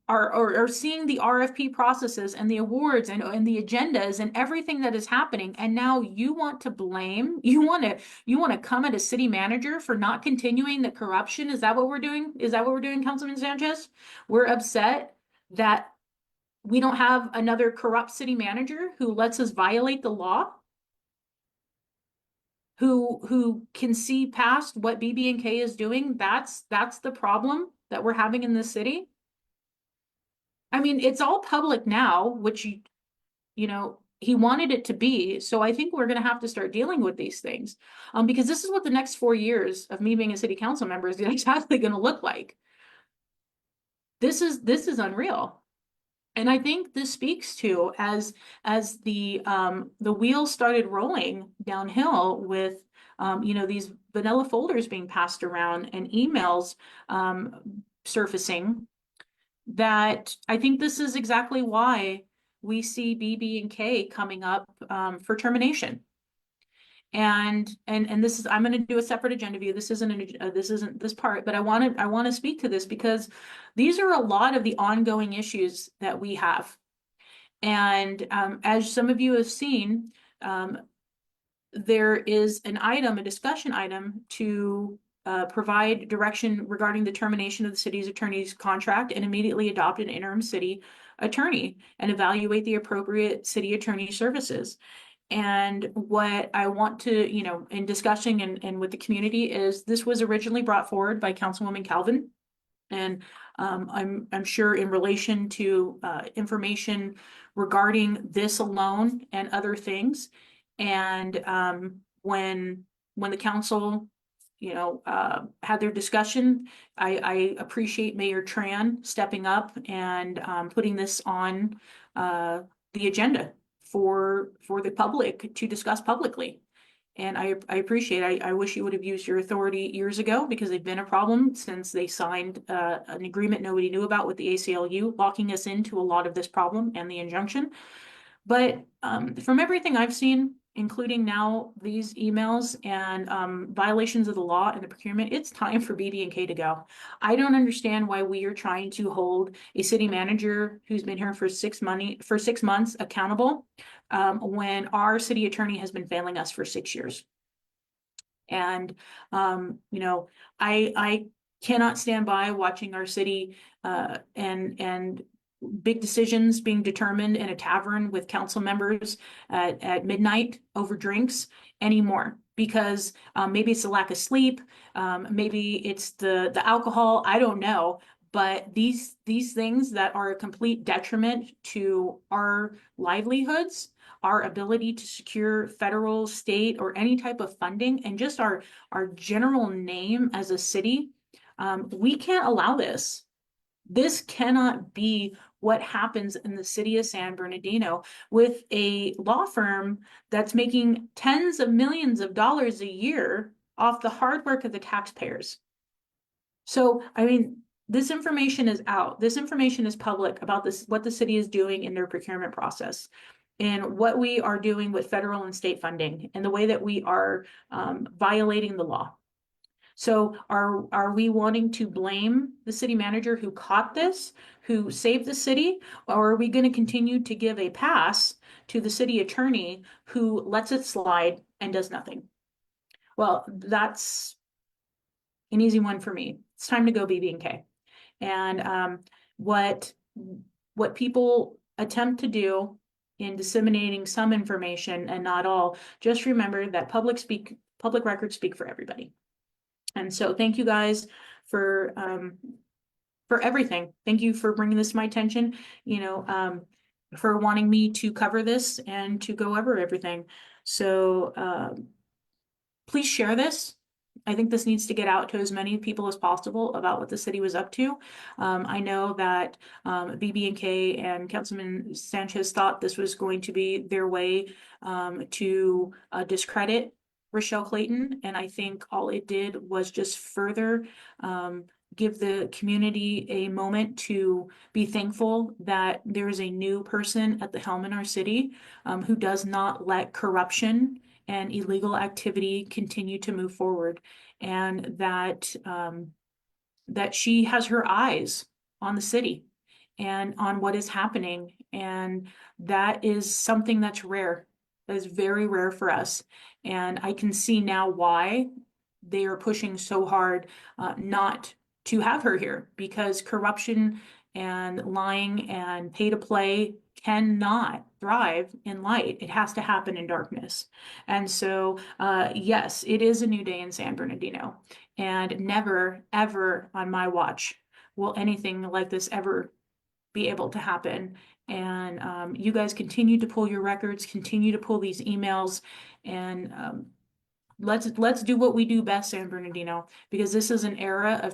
are seeing the RFP processes and the awards and the agendas and everything that is happening. And now you want to blame, you want to come at a city manager for not continuing the corruption. Is that what we're doing? Is that what we're doing, Councilman Sanchez? We're upset that we don't have another corrupt city manager who lets us violate the law, who can see past what BB&K is doing. That's the problem that we're having in this city. I mean, it's all public now, which you know, he wanted it to be. So I think we're going to have to start dealing with these things, because this is what the next 4 years of me being a city council member is exactly going to look like. This is unreal. And I think this speaks to, as the wheels started rolling downhill with these vanilla folders being passed around and emails surfacing, that I think this is exactly why we see BB&K coming up for termination. And this is, I'm going to do a separate agenda view. This isn't this part, but I want to speak to this because these are a lot of the ongoing issues that we have. And as some of you have seen, there is a discussion item to provide direction regarding the termination of the city's attorney's contract and immediately adopt an interim city attorney and evaluate the appropriate city attorney services. And what I want to, in discussing and with the community, is this was originally brought forward by Councilwoman Calvin. And I'm sure in relation to information regarding this alone and other things. And when the council, had their discussion, I appreciate Mayor Tran stepping up and putting this on the agenda for the public to discuss publicly. And I appreciate it. I wish you would have used your authority years ago, because they've been a problem since they signed an agreement nobody knew about with the ACLU, locking us into a lot of this problem and the injunction. But from everything I've seen, including now these emails and violations of the law and the procurement, it's time for BB&K to go. I don't understand why we are trying to hold a city manager who's been here for 6 months accountable when our city attorney has been failing us for 6 years. And I cannot stand by watching our city and big decisions being determined in a tavern with council members at midnight over drinks anymore, because maybe it's the lack of sleep, maybe it's the alcohol, I don't know. But these things that are a complete detriment to our livelihoods, our ability to secure federal, state, or any type of funding, and just our general name as a city, we can't allow this. This cannot be what happens in the city of San Bernardino with a law firm that's making tens of millions of dollars a year off the hard work of the taxpayers. So, I mean, this information is out. This information is public about this, what the city is doing in their procurement process and what we are doing with federal and state funding and the way that we are violating the law. So are we wanting to blame the city manager who caught this, who saved the city, or are we going to continue to give a pass to the city attorney who lets it slide and does nothing? Well, that's an easy one for me. It's time to go BB&K. And what people attempt to do in disseminating some information and not all, just remember that public records speak for everybody. And so thank you guys for everything. Thank you for bringing this to my attention, for wanting me to cover this and to go over everything. So please share this. I think this needs to get out to as many people as possible about what the city was up to. I know that BB&K and Councilman Sanchez thought this was going to be their way to discredit Rochelle Clayton, and I think all it did was just further give the community a moment to be thankful that there is a new person at the helm in our city who does not let corruption and illegal activity continue to move forward, and that that she has her eyes on the city and on what is happening, and that is something that's rare. That is very rare for us, and I can see now why they are pushing so hard not to have her here, because corruption and lying and pay to play cannot thrive in light. It has to happen in darkness. And so, yes, it is a new day in San Bernardino, and never, ever on my watch will anything like this ever be able to happen. And you guys continue to pull your records, continue to pull these emails, and let's do what we do best, San Bernardino, because this is an era of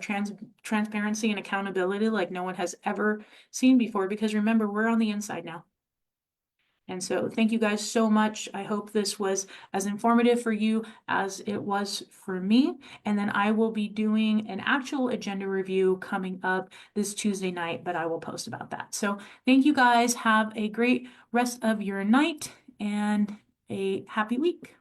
transparency and accountability like no one has ever seen before. Because remember, we're on the inside now. And so thank you guys so much. I hope this was as informative for you as it was for me. And then I will be doing an actual agenda review coming up this Tuesday night, but I will post about that. So thank you guys. Have a great rest of your night and a happy week.